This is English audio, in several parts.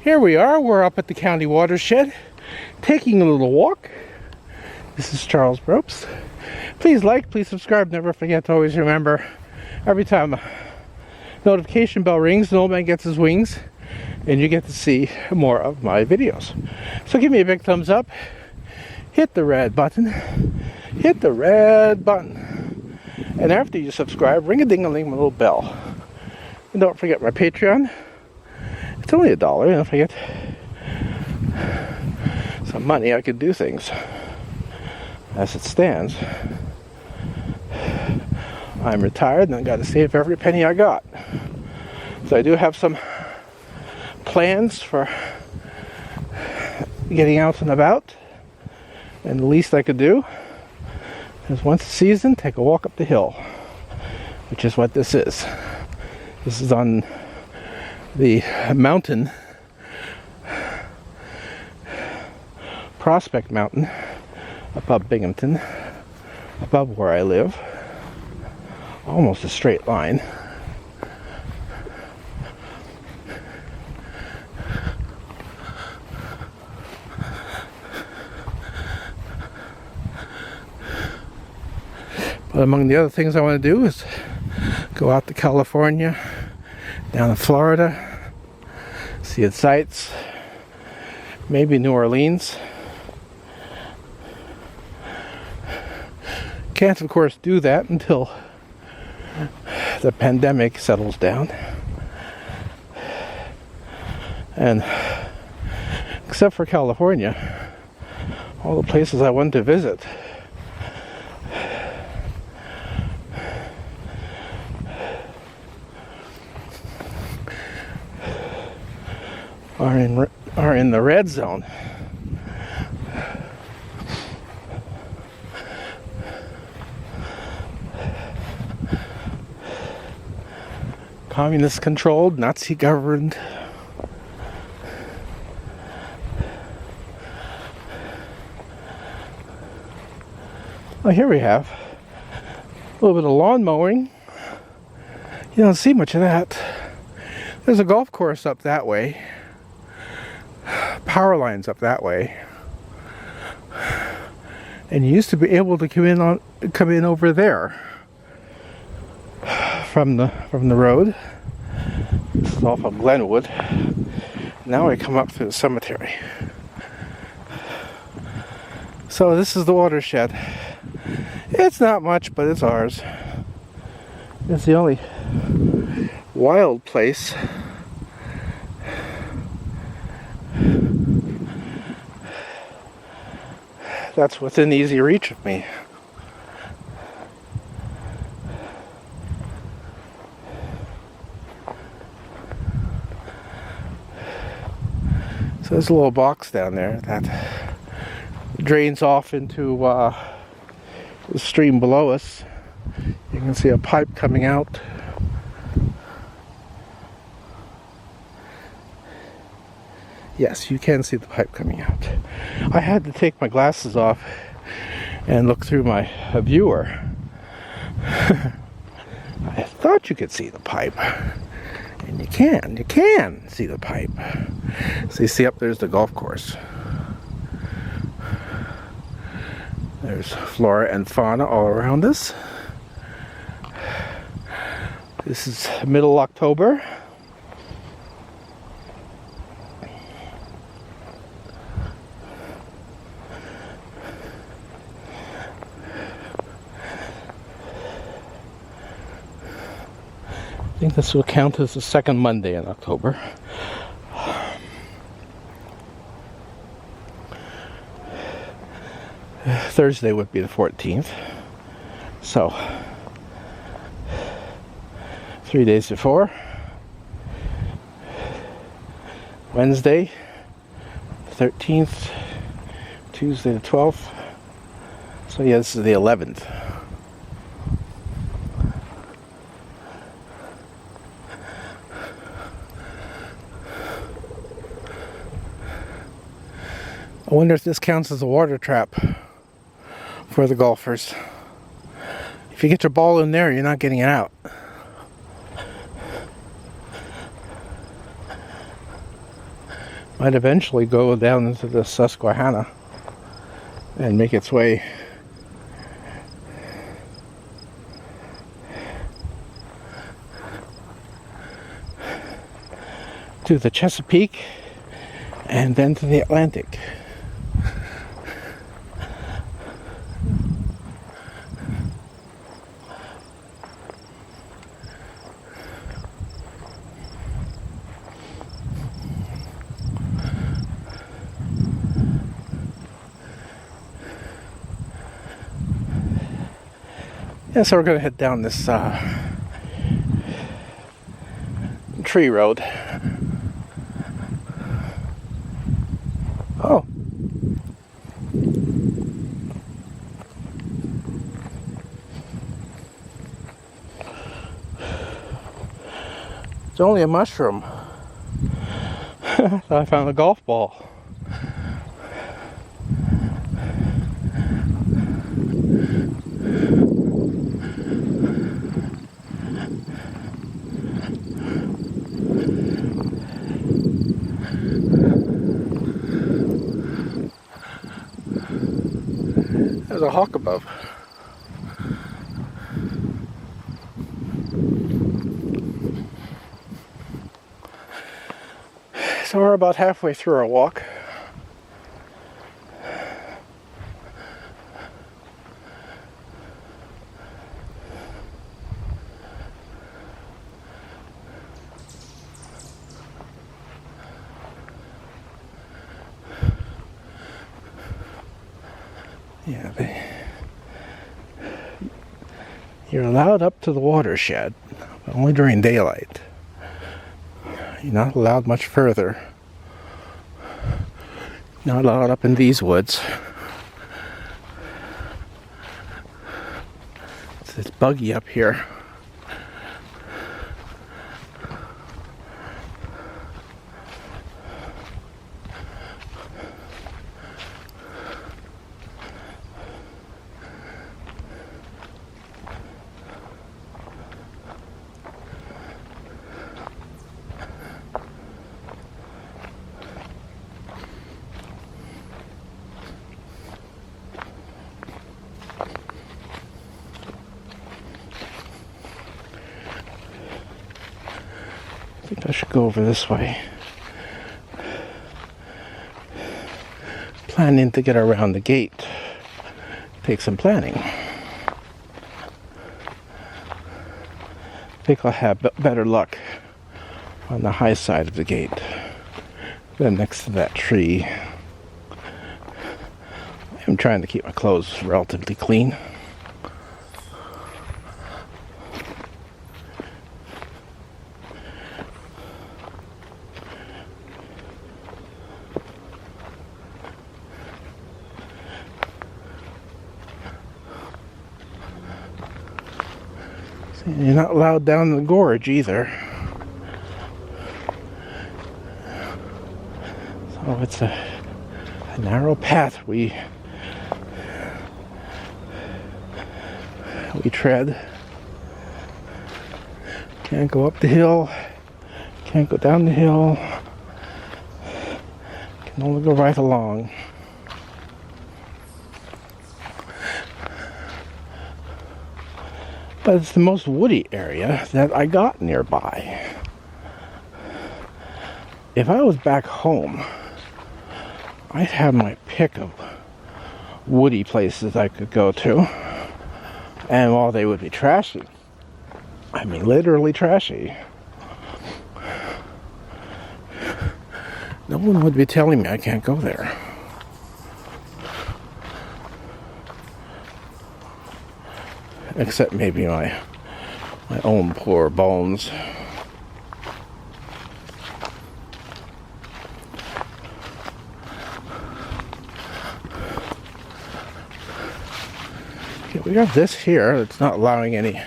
here we are. We're up at the county watershed, taking a little walk. This is Charles Ropes. Please like, please subscribe. Never forget to always remember, every time a notification bell rings, an old man gets his wings, and you get to see more of my videos. So give me a big thumbs up. Hit the red button. Hit the red button. And after you subscribe, ring a ding-a-ling, my little bell. And don't forget my Patreon. It's only $1. And if I get some money, I can do things. As it stands, I'm retired and I got to save every penny I got. So I do have some plans for getting out and about. And the least I could do is once a season, take a walk up the hill, which is what this is. This is on the mountain, Prospect Mountain, above Binghamton, above where I live. Almost a straight line. But among the other things I want to do is go out to California, down to Florida, see its sights, maybe New Orleans. Can't, of course, do that until the pandemic settles down. And except for California, all the places I wanted to visit are in the red zone. Communist controlled, Nazi governed. Well, here we have a little bit of lawn mowing. You don't see much of that. There's a golf course up that way. Power lines up that way. And you used to be able to come in over there from the road. This is off of Glenwood. Now I come up through the cemetery. So this is the watershed. It's not much, but it's ours. It's the only wild place that's within easy reach of me. So there's a little box down there that drains off into the stream below us. You can see a pipe coming out. Yes, you can see the pipe coming out. I had to take my glasses off and look through my viewer. I thought you could see the pipe. And you can see the pipe. So you see up there's the golf course. There's flora and fauna all around us. This is middle October. I think this will count as the second Monday in October. Thursday would be the 14th. So, 3 days before. Wednesday, the 13th. Tuesday, the 12th. So yeah, this is the 11th. I wonder if this counts as a water trap for the golfers. If you get your ball in there, you're not getting it out. might eventually go down into the Susquehanna and make its way to the Chesapeake and then to the Atlantic. Yeah, so we're going to head down this tree road. Oh. It's only a mushroom. I thought I found a golf ball. There's a hawk above. So we're about halfway through our walk. Yeah, you're allowed up to the watershed, but only during daylight. You're not allowed much further. Not allowed up in these woods. It's buggy up here. I think I should go over this way. Planning to get around the gate. Take some planning. I think I'll have better luck on the high side of the gate than next to that tree. I'm trying to keep my clothes relatively clean. You're not allowed down the gorge either. So it's a narrow path we tread. Can't go up the hill, can't go down the hill, can only go right along. But it's the most woody area that I got nearby. If I was back home, I'd have my pick of woody places I could go to. And while they would be trashy, I mean literally trashy, no one would be telling me I can't go there. Except maybe my own poor bones. Okay, we got this here that's not allowing any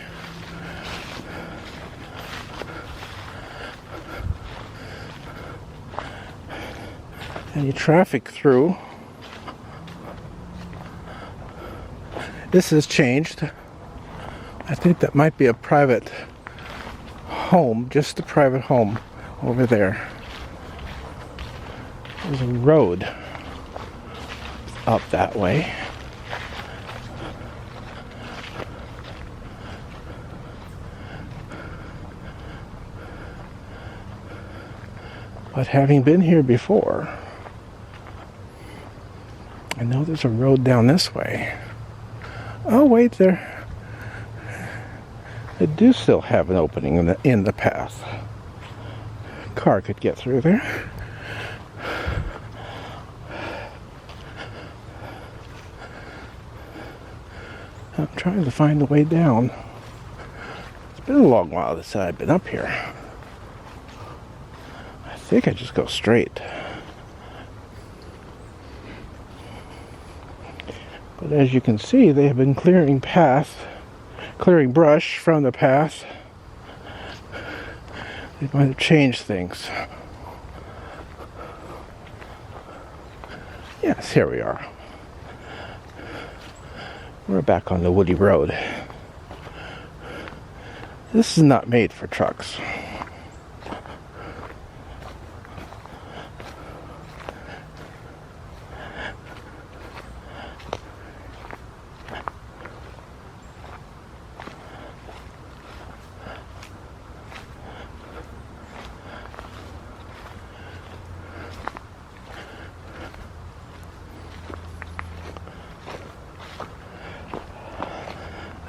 traffic through. This has changed. I think that might be a private home, just a private home over there. There's a road up that way. But having been here before, I know there's a road down this way. Oh wait, there. They do still have an opening in the path. Car could get through there. I'm trying to find the way down. It's been a long while since I've been up here. I think I just go straight. But as you can see, they have been clearing brush from the path. They might have changed things. Yes, here we are. We're back on the woody road. This is not made for trucks.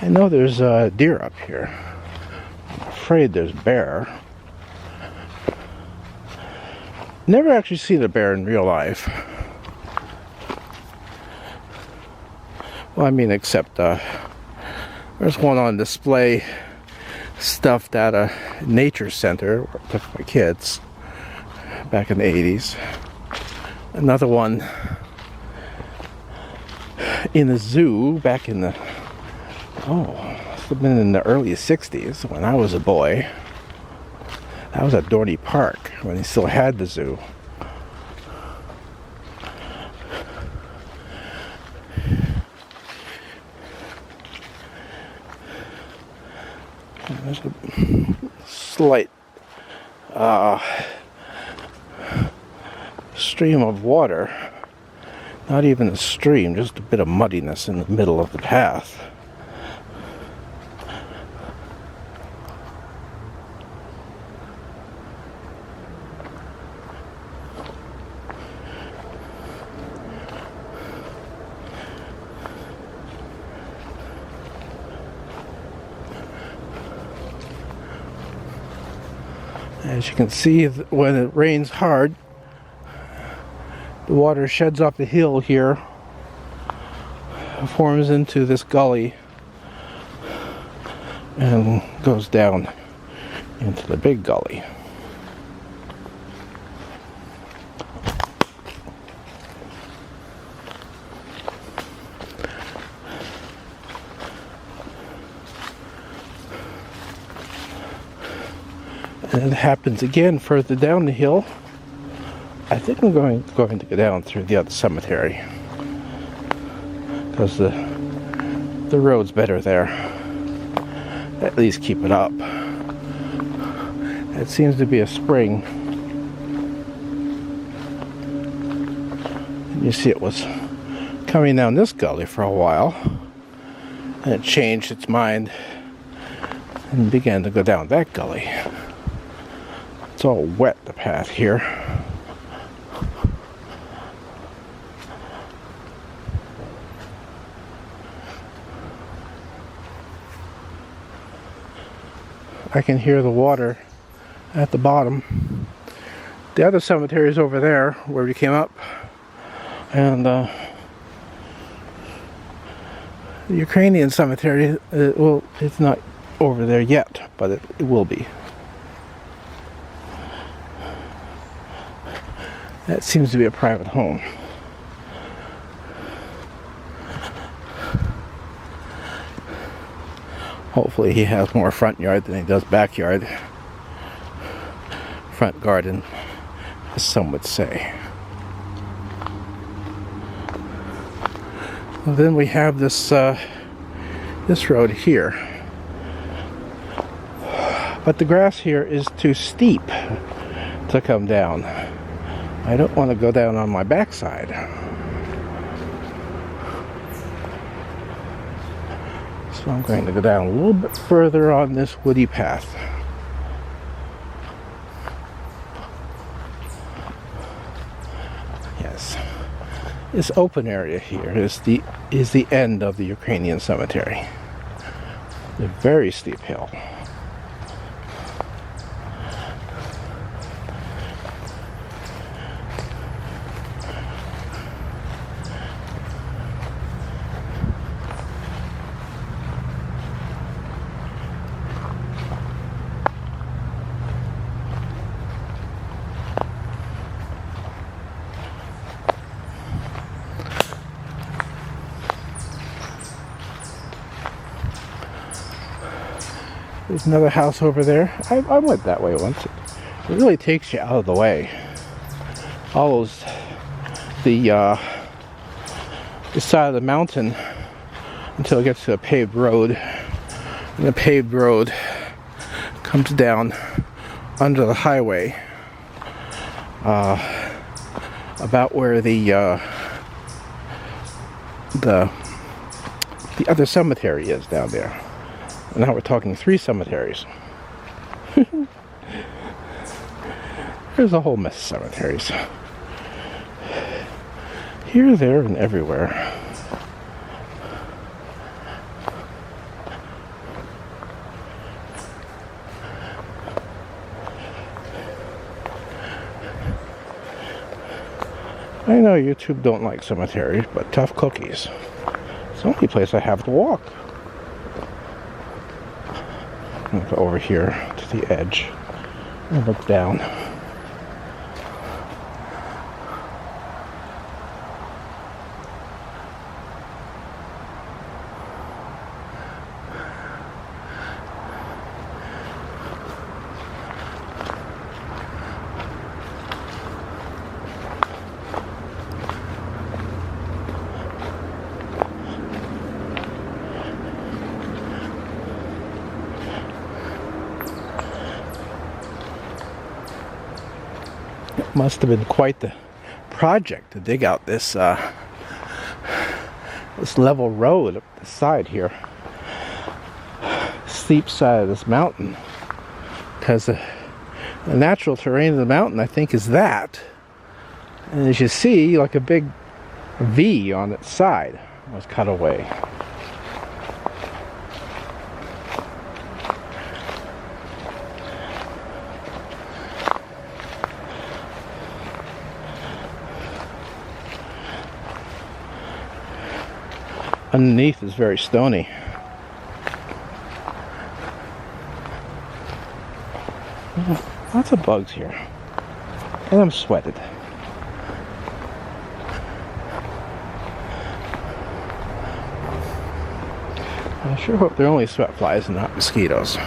I know there's deer up here. I'm afraid there's bear. Never actually seen a bear in real life. Well, I mean, except there's one on display, stuffed at a nature center where I took my kids back in the 80s. Another one in a zoo back in the must have been in the early 60s when I was a boy. That was at Dorney Park when he still had the zoo. There's a slight stream of water. Not even a stream, just a bit of muddiness in the middle of the path. As you can see, when it rains hard, the water sheds off the hill here, forms into this gully, and goes down into the big gully. And it happens again further down the hill. I think I'm going to go down through the other cemetery because the road's better there. At least keep it up. It seems to be a spring. And you see it was coming down this gully for a while, and it changed its mind and began to go down that gully. It's all wet, the path here. I can hear the water at the bottom. The other cemetery is over there where we came up, and the Ukrainian cemetery, well, it's not over there yet, but it will be. That seems to be a private home. Hopefully he has more front yard than he does backyard. Front garden, as some would say. Well, then we have this this road here. But the grass here is too steep to come down. I don't want to go down on my backside. So I'm going to go down a little bit further on this woody path. Yes. This open area here is the end of the Ukrainian cemetery. A very steep hill. There's another house over there. I went that way once. It really takes you out of the way. All those, the side of the mountain until it gets to a paved road. And the paved road comes down under the highway. About where the other cemetery is down there. Now we're talking 3 cemeteries. There's a whole mess of cemeteries. Here, there, and everywhere. I know YouTube don't like cemeteries, but tough cookies. It's the only place I have to walk. I'm going to go over here to the edge and look down. Must have been quite the project to dig out this this level road up the side here, steep side of this mountain, because the natural terrain of the mountain, I think, is that, and as you see, like a big V on its side was cut away. Underneath is very stony. Lots of bugs here. And I'm sweated. I sure hope they're only sweat flies and not mosquitoes.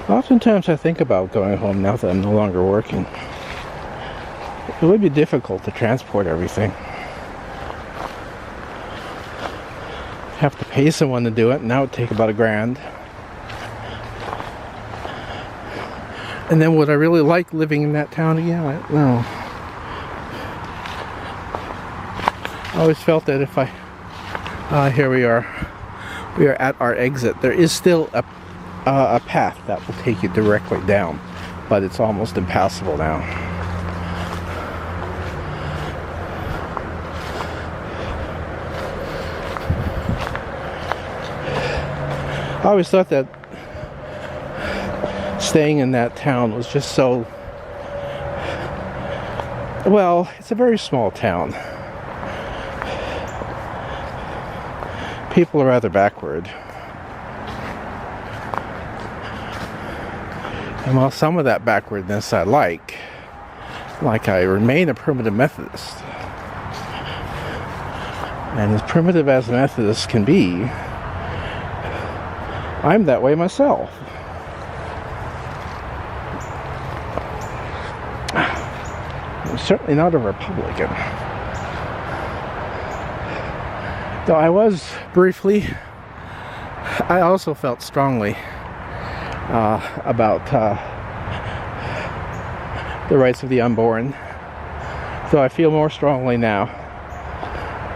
Oftentimes I think about going home now that I'm no longer working. It would be difficult to transport everything. Have to pay someone to do it, and that would take about $1,000. And then would I really like living in that town again? I don't know. I always felt that if I... here we are. We are at our exit. There is still a path that will take you directly down, but it's almost impassable now. I always thought that staying in that town was just so... Well, it's a very small town. People are rather backward. And while some of that backwardness I like I remain a primitive Methodist. And as primitive as Methodists can be, I'm that way myself. I'm certainly not a Republican. Though I was briefly, I also felt strongly about the rights of the unborn. Though I feel more strongly now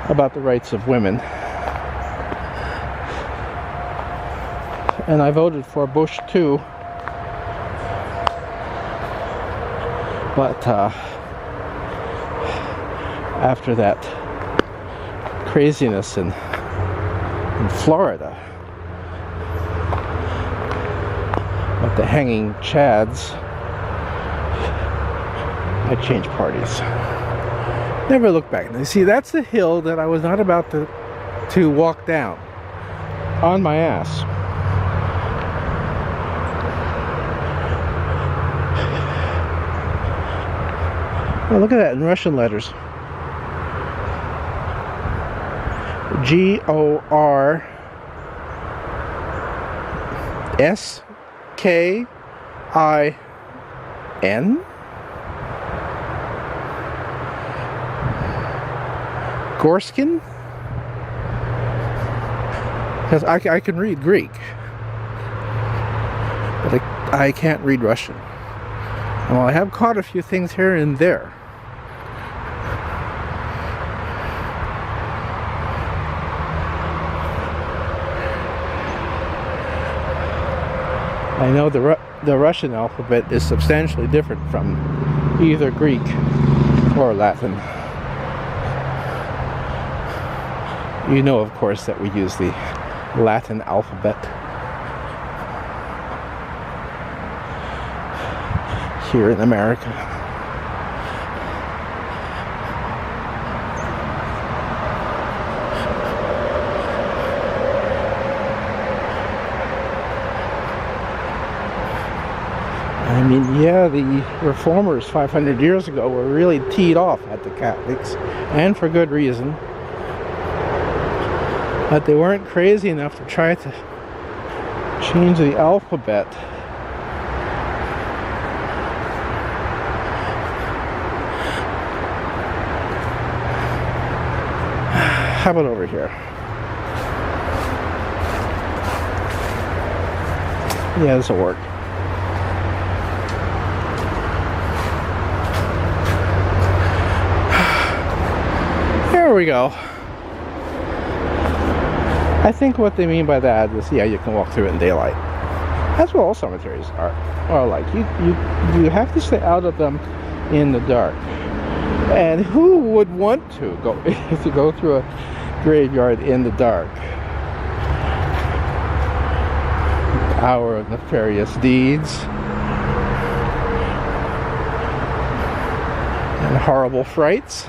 about the rights of women. And I voted for Bush too. But after that craziness in Florida with the hanging chads, I changed parties. Never look back. You see, that's the hill that I was not about to walk down on my ass. Oh, look at that in Russian letters. G-O-R-S-K-I-N? Gorskin? Because I can read Greek, but I can't read Russian. Well, I have caught a few things here and there. I know the Russian alphabet is substantially different from either Greek or Latin. You know, of course, that we use the Latin alphabet here in America. I mean, yeah, the reformers 500 years ago were really teed off at the Catholics, and for good reason. But they weren't crazy enough to try to change the alphabet. How about over here? Yeah, this will work. There we go. I think what they mean by that is, yeah, you can walk through it in daylight. That's what all cemeteries are like. You have to stay out of them in the dark. And who would want to go through a graveyard in the dark? Hour of nefarious deeds and horrible frights.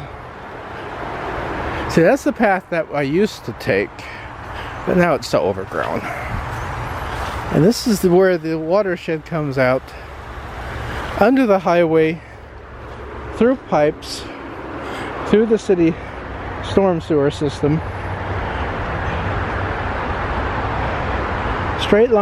See, that's the path that I used to take, but now it's so overgrown. And this is where the watershed comes out under the highway, through pipes, through the city storm sewer system, straight line.